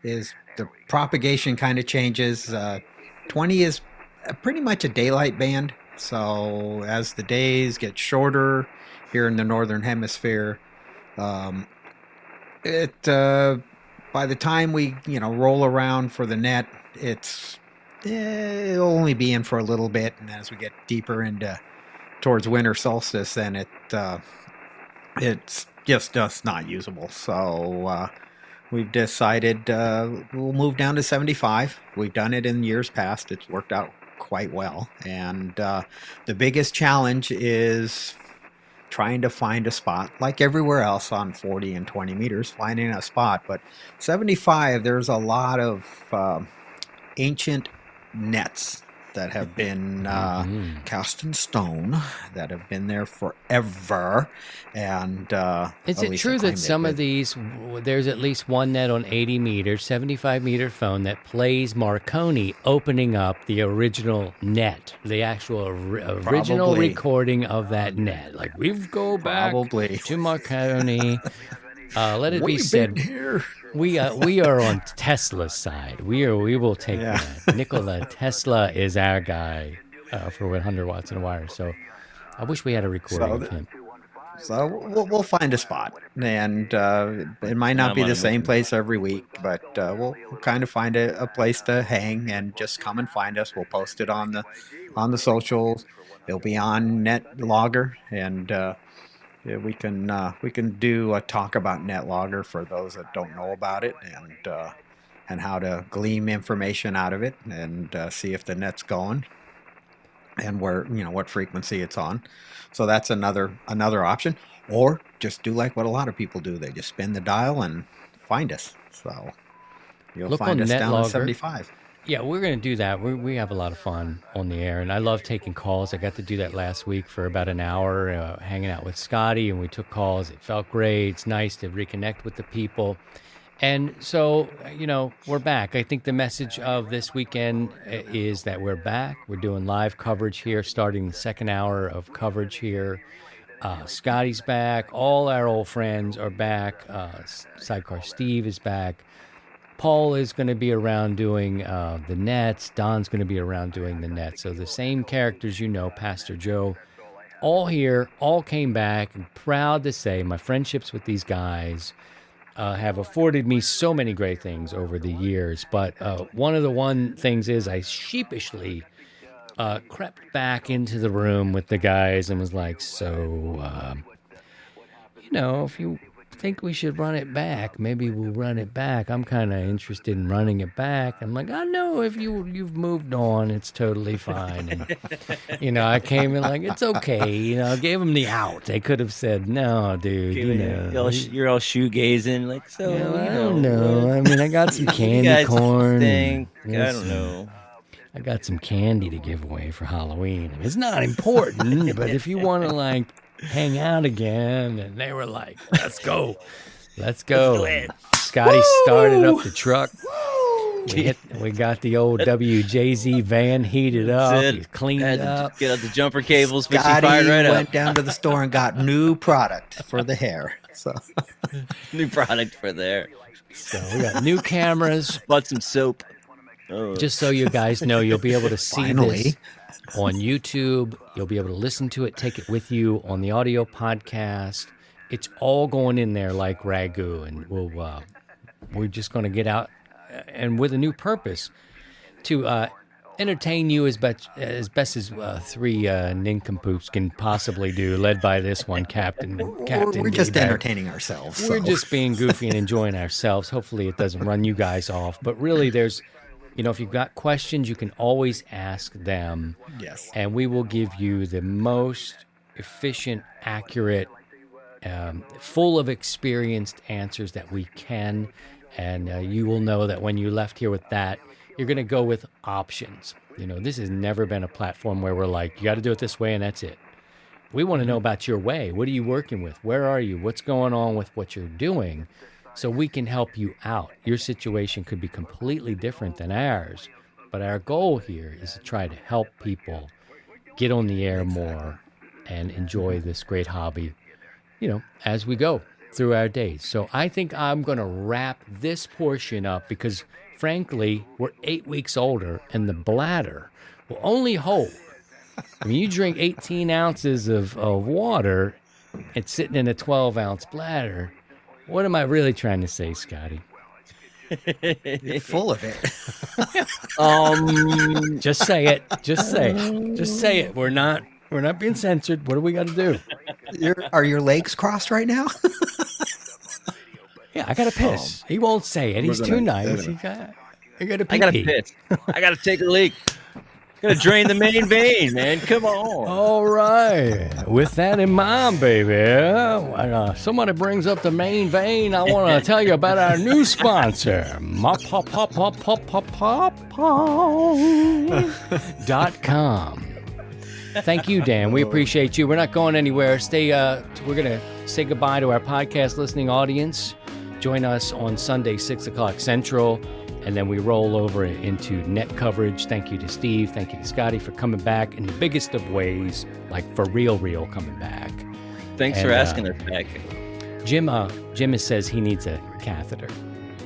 is the propagation kind of changes. 20 is pretty much a daylight band. So as the days get shorter here in the northern hemisphere, by the time we roll around for the net, it'll only be in for a little bit, and as we get deeper into towards winter solstice, then it's just not usable. So we've decided we'll move down to 75. We've done it in years past. It's worked out quite well, and the biggest challenge is trying to find a spot, like everywhere else on 40 and 20 meters, finding a spot. But 75, there's a lot of ancient nets that have been Mhm. cast in stone, that have been there forever. And Is at it least true they claim that they some of did. these, there's at least one net on 80 meters, 75 meter phone that plays Marconi opening up the original net, the actual original Probably. recording of that net? Like, we've go back Probably. to Marconi. Let it be We've said, been here. we are on Tesla's side. We will take Yeah. that. Nikola Tesla is our guy for 100 watts and a wire. So I wish we had a recording So of him. So we'll find a spot, and it might not I'm be on the a same mission. place every week, but we'll kind of find a place to hang and just come and find us. We'll post it on the socials. It'll be on NetLogger, and yeah, we can do a talk about NetLogger for those that don't know about it, and how to glean information out of it, and see if the net's going, and where, what frequency it's on. So that's another option. Or just do like what a lot of people do. They just spin the dial and find us. So you'll Look find on us down in NetLogger. 75. Yeah, we're going to do that. We have a lot of fun on the air, and I love taking calls. I got to do that last week for about an hour, hanging out with Scotty, and we took calls. It felt great. It's nice to reconnect with the people. And so, we're back. I think the message of this weekend is that we're back. We're doing live coverage here, starting the second hour of coverage here. Scotty's back. All our old friends are back. Sidecar Steve is back. Paul is going to be around doing the nets. Don's going to be around doing the nets. So the same characters, Pastor Joe, all here, all came back. I'm proud to say my friendships with these guys have afforded me so many great things over the years. But one of the things is I sheepishly crept back into the room with the guys and was like, so, if you think we should run it back, maybe we'll run it back. I'm kind of interested in running it back. I'm like, I know if you've moved on, it's totally fine. And, I came in like, it's okay. I gave them the out. They could have said, no, dude, You're all shoegazing, like, so, I don't know. I mean, I got some you candy guys corn. stink. I Yes. don't know. I got some candy to give away for Halloween. It's not important, but if you want to hang out again, and they were like, let's go. Scotty started up the truck. We got the old WJZ van heated up. That's it. He's cleaned Had to up. get out the jumper cables, fix Scotty fired right went up. down to the store and got new product for the hair. So New product for there. So we got new cameras. Bought some soap. Oh. Just so you guys know, you'll be able to see Finally. this on YouTube. You'll be able to listen to it, take it with you on the audio podcast. It's all going in there like ragu, and we're just going to get out and with a new purpose to entertain you as best as three nincompoops can possibly do, led by this one, Captain. we're just D-Bag. entertaining ourselves. We're so. just being goofy and enjoying ourselves. Hopefully it doesn't run you guys off. But really, there's, if you've got questions, you can always ask them. Yes. And we will give you the most efficient, accurate, full of experienced answers that we can. And you will know that when you left here with that, you're going to go with options. This has never been a platform where we're like, you got to do it this way and that's it. We want to know about your way. What are you working with? Where are you? What's going on with what you're doing? So we can help you out. Your situation could be completely different than ours, but our goal here is to try to help people get on the air more and enjoy this great hobby, as we go through our days. So I think I'm going to wrap this portion up because, frankly, we're 8 weeks older and the bladder will only hold. I mean, you drink 18 ounces of water, it's sitting in a 12-ounce bladder. What am I really trying to say, Scotty? You're full of it. Just say it. Just say it. Just say it. We're not being censored. What do we got to do? Are your legs crossed right now? Yeah, I got to piss. He won't say it. He's too nice. I got to pee. I gotta piss. I gotta take a leak. Gonna drain the main vein, man. Come on. All right. With that in mind, baby, when somebody brings up the main vein, I want to tell you about our new sponsor, MyPawPawPawPaw.com. Thank you, Dan. We appreciate you. We're not going anywhere. We're going to say goodbye to our podcast listening audience. Join us on Sunday, 6 o'clock Central. And then we roll over into net coverage. Thank you to Steve. Thank you to Scotty for coming back in the biggest of ways, like for real coming back. Thanks for asking us back. Jim says he needs a catheter.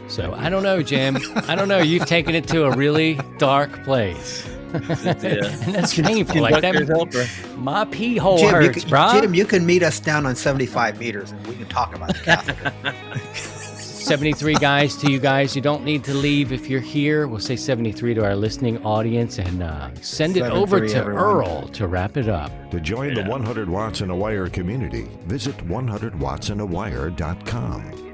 So I don't know, Jim. I don't know. You've taken it to a really dark place. And that's painful. Like that, my pee hole hurts, bro. Jim, you can meet us down on 75 meters and we can talk about the catheter. 73 guys to you guys. You don't need to leave if you're here. We'll say 73 to our listening audience and send it over to everyone. Earl to wrap it up. To join the 100 Watts in a Wire community, visit 100wattsinawire.com.